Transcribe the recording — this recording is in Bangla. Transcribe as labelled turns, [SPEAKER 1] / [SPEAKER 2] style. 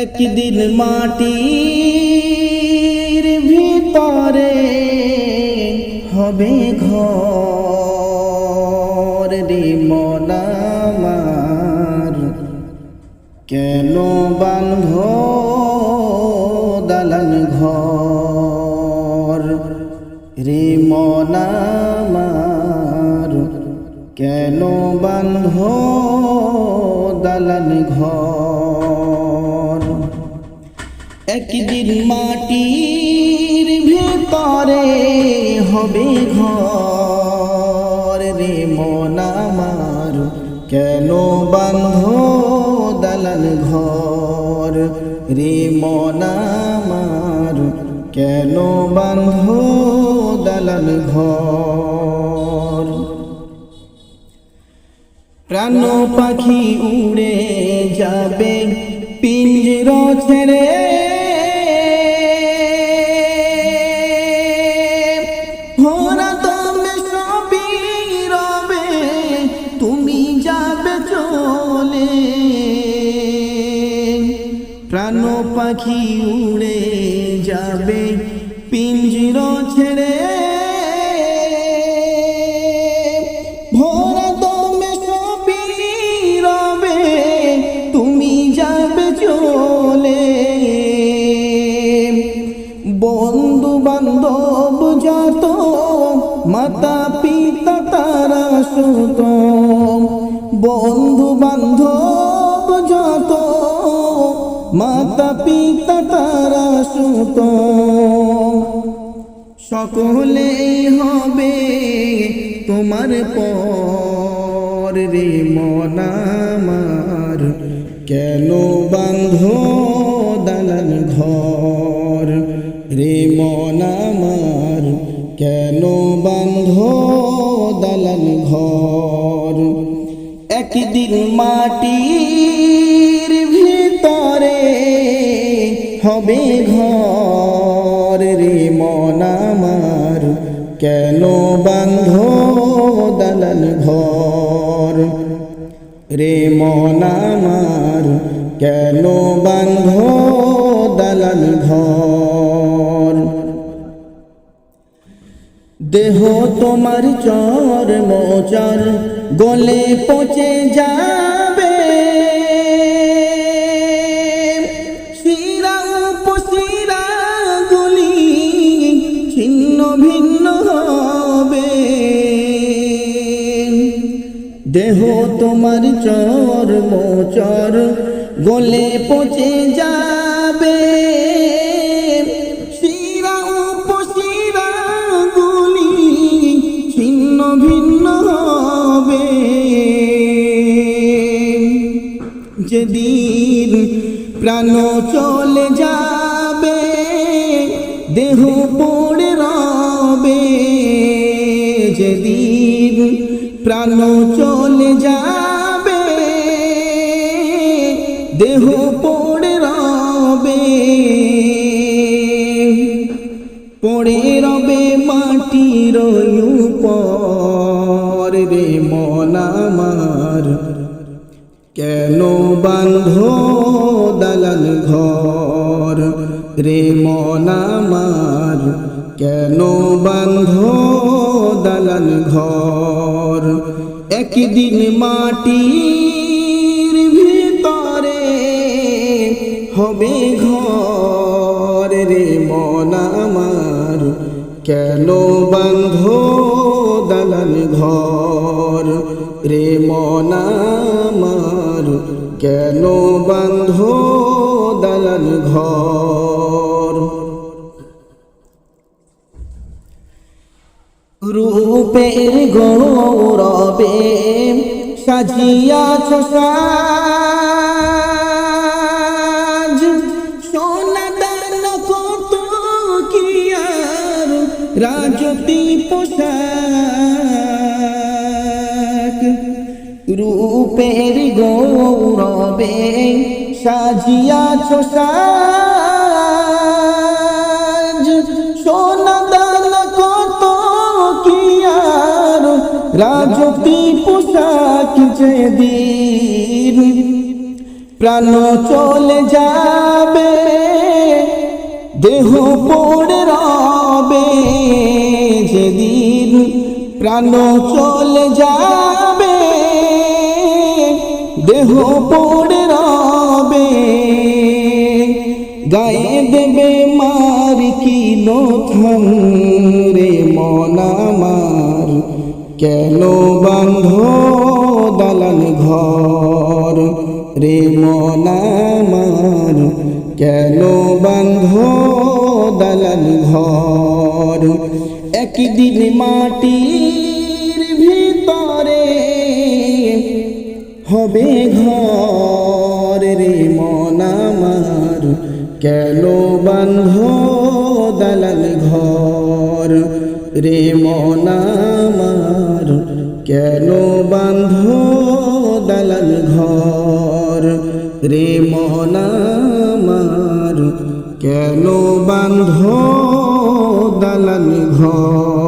[SPEAKER 1] একদিন মাটির ভিতরে হবে ঘর রে মন আমার, কেন বাঁধ দালান ঘর রে মন আমার, কেন বাঁধ দালান ঘর। একদিন মাটির ভিতরে হবে ঘর রে মন আমার, কেন বাঁধ দালান ঘর রে মন আমার, কেন বাঁধ দালান ঘর। প্রাণ পাখি উড়ে যাবে পিঞ্জরা ছেড়ে, ভরা দমে সবই রবে তুমি যাবে চলে। প্রাণ পাখি উড়ে যাবে পিঞ্জরা ছেড়ে, ভরা দমে সবই রবে তুমি যাবে চলে। বন্ধু বান্ধব যত মাতা পিতা তারা সুত, বন্ধু বান্ধব যত মাতা পিতা তারা সুত, সকলেই হবে তোমার পর রে মন আমার, কেন বাঁধ দালান ঘর রে মন আমার, কেন বাঁধ দালান ঘর। একদিন মাটির ভিতরে হবে ঘর রে মন আমার, কেন বাঁধ দালান ঘর রে মন আমার, কেন বাঁধ দালান ঘর। দেহ তোমার চর মোচর গলে পচে যাবে, শিরা উপশিরা গুলি ছিন্ন ভিন্ন হবে। দেহ তোমার চর মোচর গলে পচে যাবে, শিরা উপশিরা গুলি ছিন্ন ভিন্ন হবে। যেদিন প্রাণ চলে যাবে দেহ পড়ে রবে, যেদিন প্রাণ চলে যাবে দেহ পড়ে রবে, পড়ে রবে মাটির উপর রে মন আমার, কেন বাঁধ দালান ঘর রে মন আমার, কেন বাঁধ দালান ঘর। একদিন মাটির ভিতরে হবে ঘর রে মন আমার, কেন বাঁধ দালান ঘর রে মন আমার, কেন বাঁধ দালান ঘর। রূপের গৌরবে সাজিয়াছ সাজ, সোনা দান কত কি আর রাজতি পোশাক। রূপের গৌরবে সাজিয়াছ সাজ, সোনা দান কত কি আর রাজতি পোশাক। যেদিন প্রাণ চলে যায় যাবে, দেহ পড়ে রবে, যেদিন প্রাণ চলে যাবে, দেহ পড়ে রবে, গায়ে দেবে মার কিলো থাম রে মন আমার, কেন বাঁধ দালান ঘর রে মন আমার, কেন বাঁধ দালান ঘর। একদিন মাটির ভিতরে হবে ঘর রে মন আমার, কেন বাঁধ দালান ঘর রে মন আমার, কেন বাঁধ দালান ঘর রে মন আমার, কেন বাঁধ দালান ঘর।